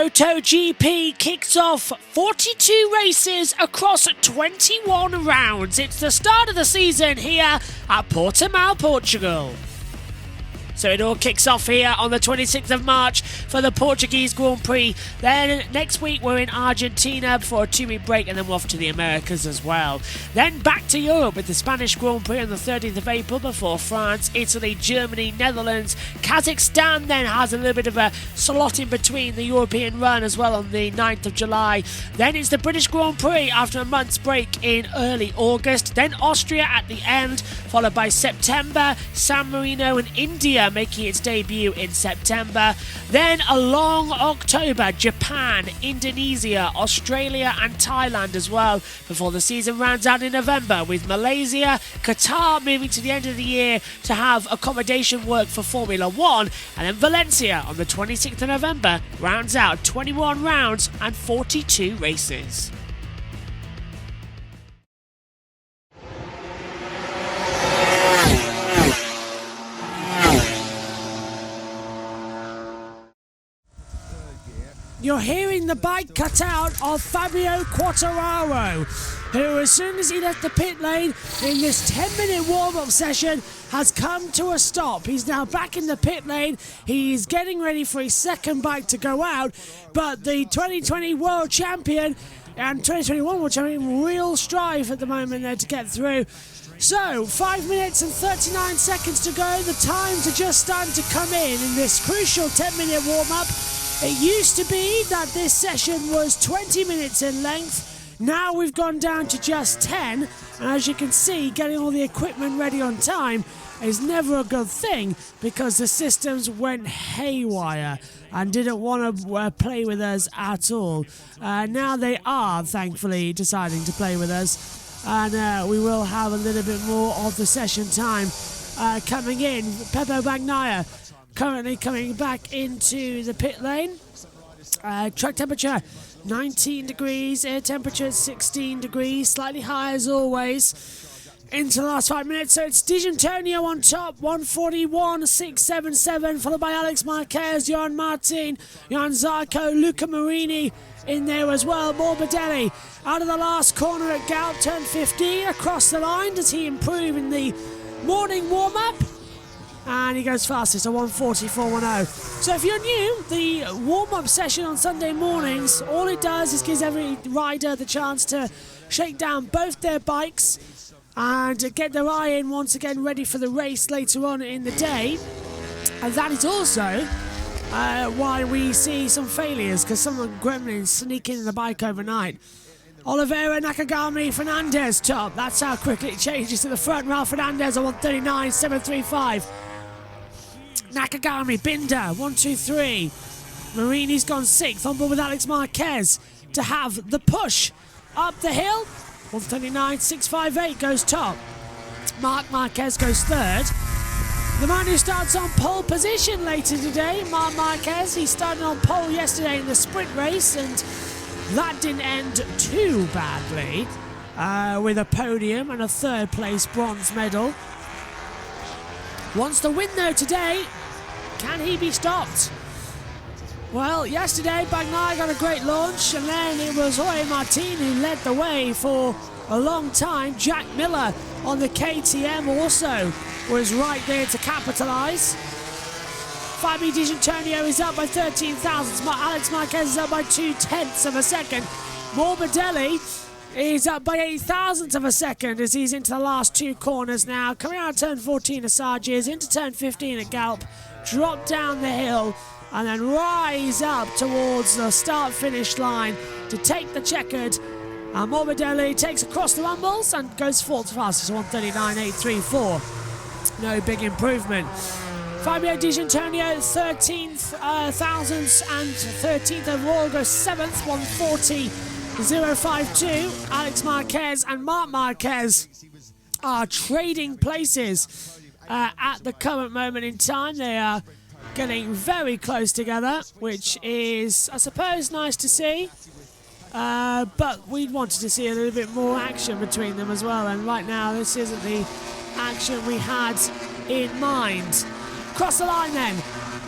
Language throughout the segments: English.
MotoGP kicks off 42 races across 21 rounds. It's the start of the season here at Portimao, Portugal. So it all kicks off here on the 26th of March for the Portuguese Grand Prix. Then next week we're in Argentina for a 2-week break, and then we're off to the Americas as well. Then back to Europe with the Spanish Grand Prix on the 30th of April before France, Italy, Germany, Netherlands. Kazakhstan then has a little bit of a slot in between the European run as well on the 9th of July. Then it's the British Grand Prix after a month's break in early August. Then Austria at the end, followed by September, San Marino and India making its debut in September. Then a long October, Japan, Indonesia, Australia and Thailand as well, before the season rounds out in November with Malaysia, Qatar moving to the end of the year to have accommodation work for Formula 1, and then Valencia on the 26th of November rounds out 21 rounds and 42 races. You're hearing the bike cut out of Fabio Quartararo, who as soon as he left the pit lane in this 10-minute warm-up session has come to a stop. He's now back in the pit lane. He's getting ready for his second bike to go out, but the 2020 World Champion and 2021 World Champion real strive at the moment there to get through. So, 5 minutes and 39 seconds to go. The times are just starting to come in this crucial 10-minute warm-up. It used to be that this session was 20 minutes in length. Now we've gone down to just 10. And as you can see, getting all the equipment ready on time is never a good thing because the systems went haywire and didn't want to play with us at all. Now they are, thankfully, deciding to play with us. And we will have a little bit more of the session time coming in. Pepo Bagnaia currently coming back into the pit lane. Track temperature 19 degrees, air temperature 16 degrees, slightly high as always into the last 5 minutes. So it's Di Antonio on top, 141.677, followed by Alex Marquez, Johan Martin, Johan Zarco, Luca Marini in there as well. Morbidelli out of the last corner at Galp, turn 15, across the line. Does he improve in the morning warm-up? And he goes fastest at 1:44.10. So if you're new, the warm-up session on Sunday mornings, all it does is gives every rider the chance to shake down both their bikes and get their eye in once again ready for the race later on in the day. And that is also why we see some failures, because some of the gremlins sneak in the bike overnight. Oliveira, Nakagami, Fernandez top. That's how quickly it changes to the front. Ralph Fernandez on 139.735. Nakagami, Binder, 1, 2, 3. Marini's gone 6th, on board with Alex Marquez to have the push up the hill. 139.658 goes top. Marc Marquez goes 3rd. The man who starts on pole position later today, Marc Marquez, he started on pole yesterday in the sprint race, and that didn't end too badly with a podium and a 3rd place bronze medal. Wants the win though today. Can he be stopped? Well, yesterday Bagnaia got a great launch, and then it was Jorge Martin who led the way for a long time. Jack Miller on the KTM also was right there to capitalise. Fabio Di Antonio is up by 13 thousandths. Alex Marquez is up by 0.2 of a second. Morbidelli is up by 8 thousandths of a second as he's into the last 2 corners now. Coming out of turn 14 at Sarges, into turn 15 at Galp, drop down the hill and then rise up towards the start-finish line to take the checkered. Morbidelli takes across the rumbles and goes 4th fastest, 139.834. No big improvement. Fabio Di Antonio, 13th thousandths and 13th overall, goes 7th, 140.052. Alex Marquez and Marc Marquez are trading places at the current moment in time. They are getting very close together, which is, I suppose, nice to see. But we wanted to see a little bit more action between them as well, and right now this isn't the action we had in mind. Across the line then,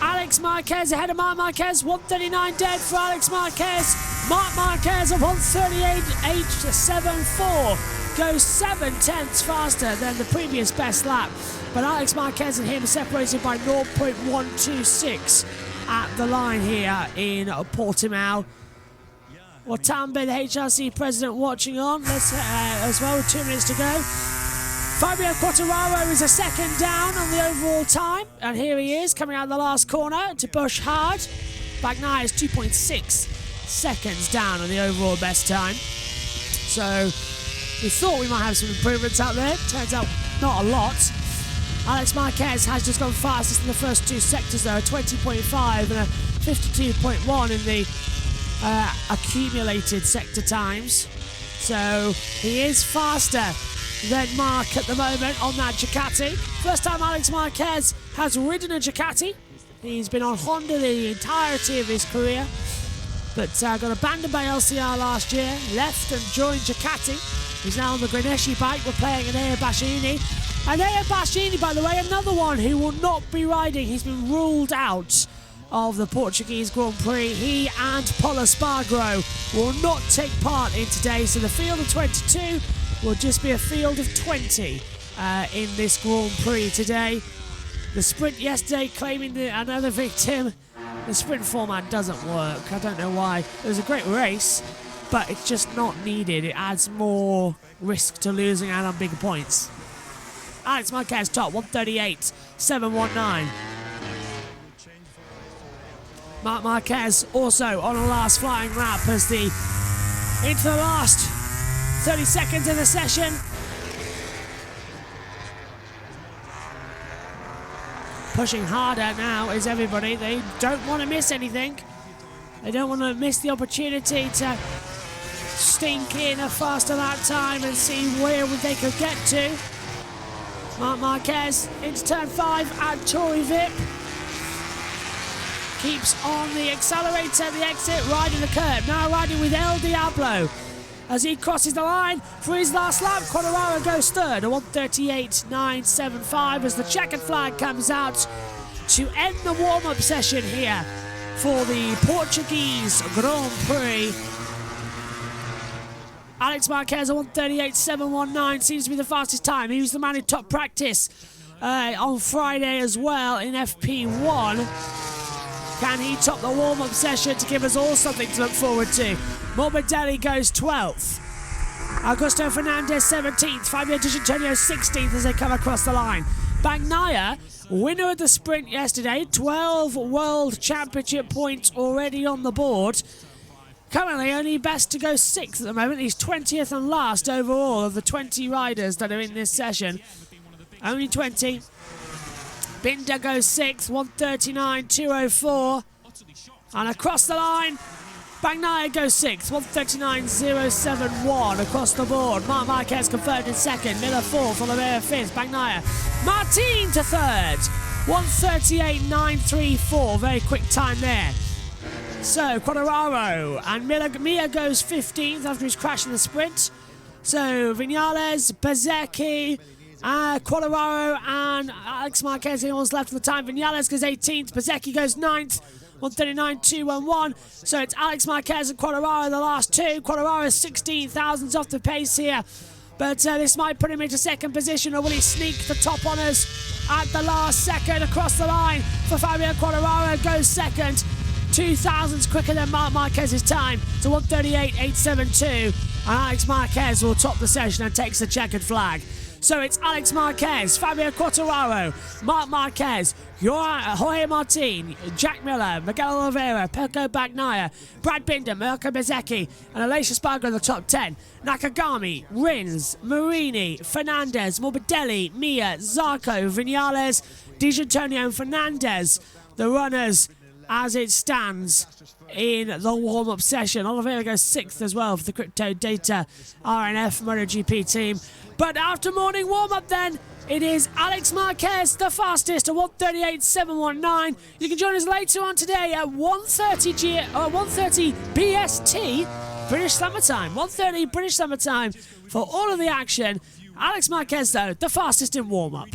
Alex Alex Marquez ahead of Marc Marquez. 1:39 dead for Alex Marquez. Marc Marquez at 1:38.874 goes 7/10 faster than the previous best lap. But Alex Marquez and him separated by 0.126 at the line here in Portimao. Well, Tambay, the HRC president, watching on. Let's as well with 2 minutes to go. Fabio Quartararo is a second down on the overall time, and here he is coming out of the last corner to push hard. Bagnaia is 2.6 seconds down on the overall best time. So we thought we might have some improvements out there. Turns out not a lot. Alex Marquez has just gone fastest in the first 2 sectors though, a 20.5 and a 52.1 in the accumulated sector times. So he is faster than Marc at the moment on that Ducati. First time Alex Marquez has ridden a Ducati. He's been on Honda the entirety of his career, but got abandoned by LCR last year, left and joined Ducati. He's now on the Grenesci bike. We're playing Enea Bastianini. Enea Bastianini, by the way, another one who will not be riding. He's been ruled out of the Portuguese Grand Prix. He and Polo Espargaro will not take part in today, so the field of 22 will just be a field of 20 in this Grand Prix today. The sprint yesterday claiming another victim. The sprint format doesn't work. I don't know why. It was a great race, but it's just not needed. It adds more risk to losing out on bigger points. Alex Marquez top, 1:38.719. Marc Marquez also on a last flying lap as into the last 30 seconds of the session. Pushing harder now is everybody. They don't want to miss anything. They don't want to miss the opportunity to stink in a faster lap time and see where they could get to. Marc Marquez into turn 5 at Torrey Vip. Keeps on the accelerator, the exit, riding the curb. Now riding with El Diablo as he crosses the line for his last lap. Quartararo goes third, a 1:38.975 as the checkered flag comes out to end the warm-up session here for the Portuguese Grand Prix. Alex Marquez, a 1:38.719, seems to be the fastest time. He was the man in top practice on Friday as well in FP1. Can he top the warm-up session to give us all something to look forward to? Morbidelli goes 12th. Augusto Fernandez 17th. Fabio Di Giannantonio 16th as they come across the line. Bagnaia, winner of the sprint yesterday, 12 World Championship points already on the board. Currently only best to go 6th at the moment. He's 20th and last overall of the 20 riders that are in this session. Only 20. Binder goes 6th, 1:39.204. And across the line, Bagnaia goes 6th, 1:39.071 across the board. Marc Marquez confirmed in 2nd, Miller 4th, Oliveira 5th, Bagnaia. Martin to 3rd, 1:38.934, very quick time there. So, Quartararo and Mia goes 15th after he's crashed in the sprint. So, Vinales, Bezzecchi, Quartararo and Alex Marquez, anyone's left for the time. Vinales goes 18th, Bezzecchi goes 9th, 1:39.211. So it's Alex Marquez and Quartararo the last two. Quartararo is 16 thousandths off the pace here, but this might put him into 2nd position, or will he sneak the top honours at the last second? Across the line for Fabio Quartararo, goes 2nd, 2 thousandths quicker than Marc Marquez's time to 1:38.872, and Alex Marquez will top the session and takes the checkered flag. So it's Alex Marquez, Fabio Quartararo, Marc Marquez, Jorge Martin, Jack Miller, Miguel Oliveira, Pecco Bagnaia, Brad Binder, Mirko Bezzecchi, and Aleix Espargaro in the top 10. Nakagami, Rins, Marini, Fernandez, Morbidelli, Mia, Zarco, Vinales, Di Giannantonio and Fernandez, the runners as it stands in the warm-up session. Oliveira goes 6th as well for the Crypto Data RNF MotoGP team. But after morning warm-up then, it is Alex Marquez, the fastest, at 1:38.719. You can join us later on today at 1:30 BST, British Summer Time. 1:30 British Summer Time for all of the action. Alex Marquez, though, the fastest in warm-up.